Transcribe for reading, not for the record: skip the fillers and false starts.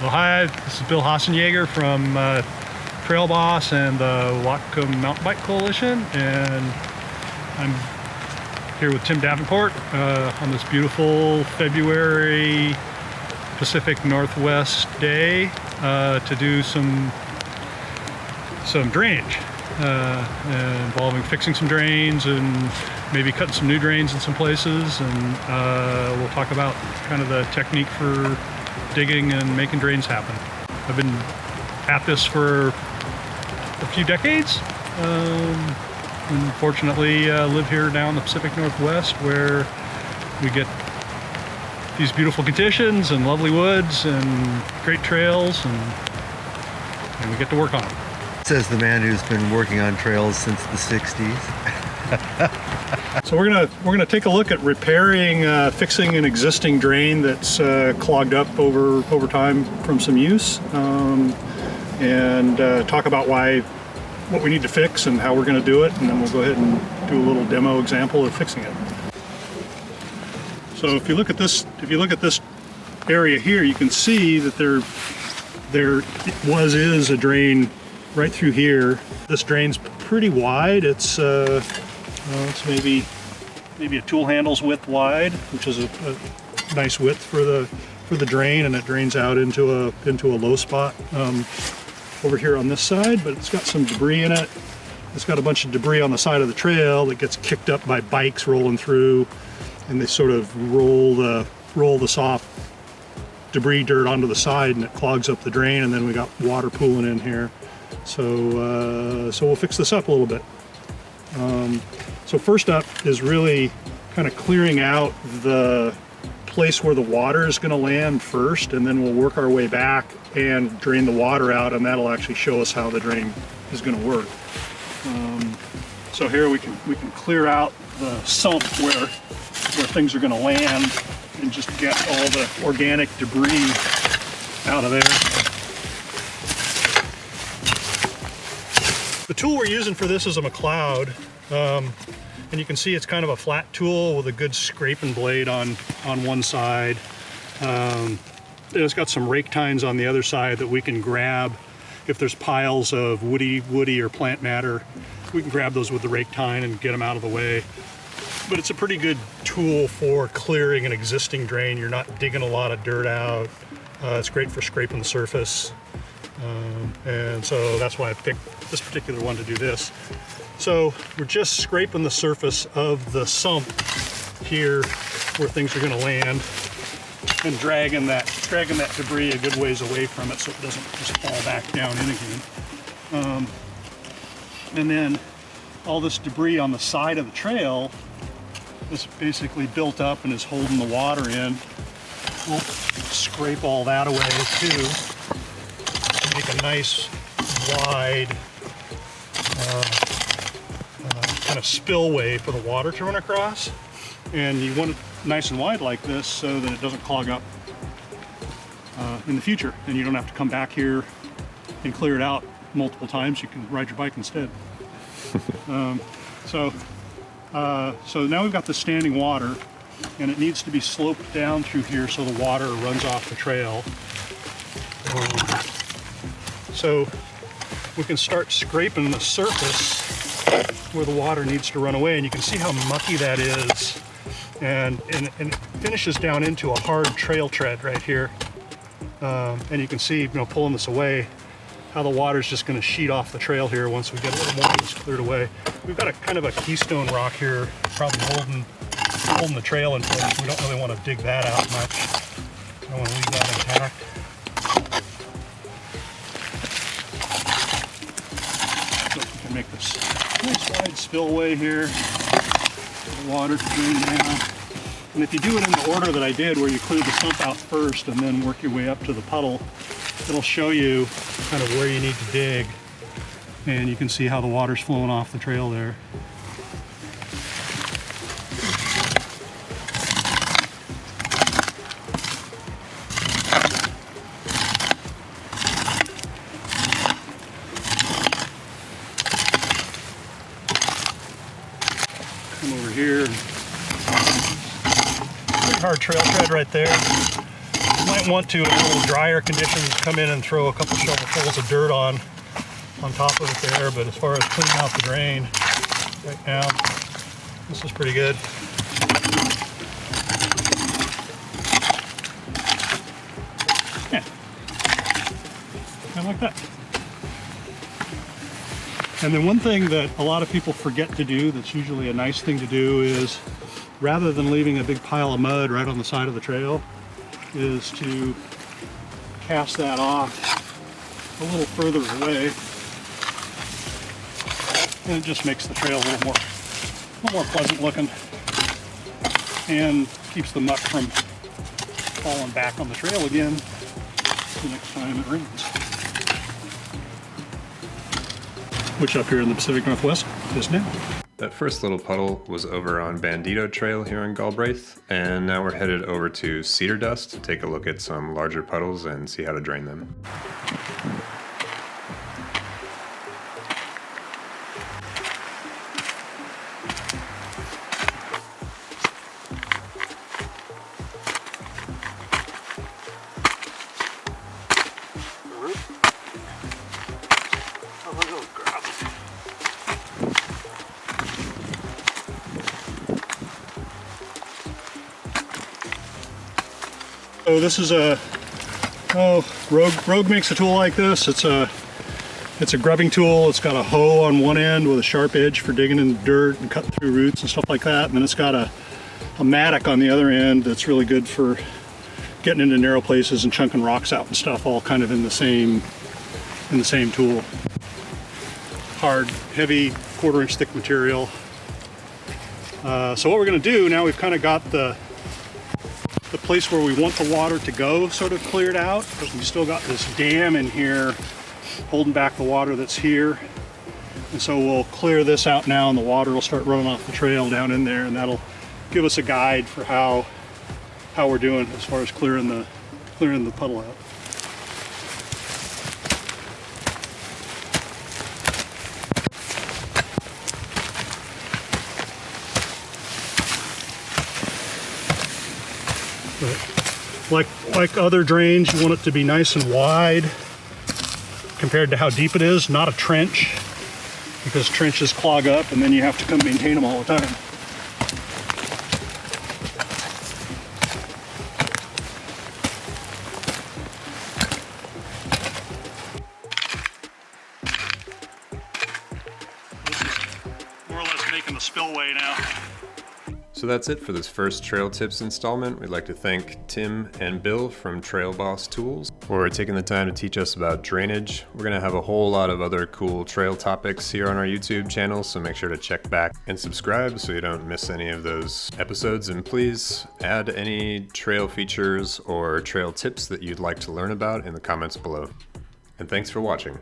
Well, hi, this is Bill Hasenjaeger from Trail Boss and the Whatcom Mountain Bike Coalition, and I'm here with Tim Davenport on this beautiful February Pacific Northwest day to do some drainage involving fixing some drains and maybe cutting some new drains in some places, and we'll talk about kind of the technique for digging and making drains happen. I've been at this for a few decades. And fortunately live here down in the Pacific Northwest, where we get these beautiful conditions and lovely woods and great trails, and we get to work on them. Says the man who's been working on trails since the 60s. So we're gonna take a look at repairing, fixing an existing drain that's clogged up over time from some use, and talk about what we need to fix and how we're going to do it, and then we'll go ahead and do a little demo example of fixing it. So if you look at this area here, you can see that there is a drain right through here. This drain's pretty wide. It's maybe a tool handle's width wide, which is a nice width for the drain, and it drains out into a low spot over here on this side, but it's got some debris in it. It's got a bunch of debris on the side of the trail that gets kicked up by bikes rolling through, and they sort of roll the soft debris dirt onto the side, and it clogs up the drain, and then we got water pooling in here. So we'll fix this up a little bit. So first up is really kind of clearing out the place where the water is going to land first, and then we'll work our way back and drain the water out, and that'll actually show us how the drain is going to work. So here we can clear out the sump where things are going to land, and just get all the organic debris out of there. The tool we're using for this is a McLeod, and you can see it's kind of a flat tool with a good scraping blade on one side. It's got some rake tines on the other side that we can grab if there's piles of woody or plant matter. We can grab those with the rake tine and get them out of the way. But it's a pretty good tool for clearing an existing drain. You're not digging a lot of dirt out. It's great for scraping the surface. And so that's why I picked this particular one to do this. So we're just scraping the surface of the sump here where things are going to land, and dragging that debris a good ways away from it so it doesn't just fall back down in again. And then all this debris on the side of the trail is basically built up and is holding the water in. We'll scrape all that away too, to make a nice wide kind of spillway for the water to run across. And you want it nice and wide like this so that it doesn't clog up in the future, and you don't have to come back here and clear it out multiple times. You can ride your bike instead. So now we've got the standing water, and it needs to be sloped down through here so the water runs off the trail. So we can start scraping the surface where the water needs to run away, and you can see how mucky that is, and it finishes down into a hard trail tread right here. And you can see, pulling this away, how the water's just going to sheet off the trail here once we get a little more of this cleared away. We've got a kind of a keystone rock here, probably holding the trail in place. We don't really want to dig that out much. I want to leave that intact. So we can make this nice wide spillway here, the water to drain down. And if you do it in the order that I did, where you clear the sump out first and then work your way up to the puddle, it'll show you kind of where you need to dig, and you can see how the water's flowing off the trail there. Come over here. Pretty hard trail tread right there. might want to, in a little drier conditions, come in and throw a couple shovelfuls of dirt on top of it there, but as far as cleaning out the drain, right now, this is pretty good. Yeah, kind of like that. And then one thing that a lot of people forget to do that's usually a nice thing to do is, rather than leaving a big pile of mud right on the side of the trail, is to cast that off a little further away, and it just makes the trail a little more pleasant looking and keeps the muck from falling back on the trail again the next time it rains. Which up here in the Pacific Northwest is now. That first little puddle was over on Bandito Trail here in Galbraith, and now we're headed over to Cedar Dust to take a look at some larger puddles and see how to drain them. So this is a Rogue makes a tool like this. It's a grubbing tool. It's got a hoe on one end with a sharp edge for digging in the dirt and cutting through roots and stuff like that. And then it's got a mattock on the other end that's really good for getting into narrow places and chunking rocks out and stuff, all kind of in the same tool. Hard, heavy, 1/4 inch thick material. So what we're going to do now, we've kind of got the place where we want the water to go sort of cleared out, but we've still got this dam in here holding back the water that's here. And so we'll clear this out now, and the water will start running off the trail down in there, and that'll give us a guide for how we're doing as far as clearing the puddle out. But like other drains, you want it to be nice and wide compared to how deep it is, not a trench, because trenches clog up and then you have to come maintain them all the time. This is more or less making the spillway now. So that's it for this first Trail Tips installment. We'd like to thank Tim and Bill from Trail Boss Tools for taking the time to teach us about drainage. We're gonna have a whole lot of other cool trail topics here on our YouTube channel, so make sure to check back and subscribe so you don't miss any of those episodes. And please add any trail features or trail tips that you'd like to learn about in the comments below. And thanks for watching.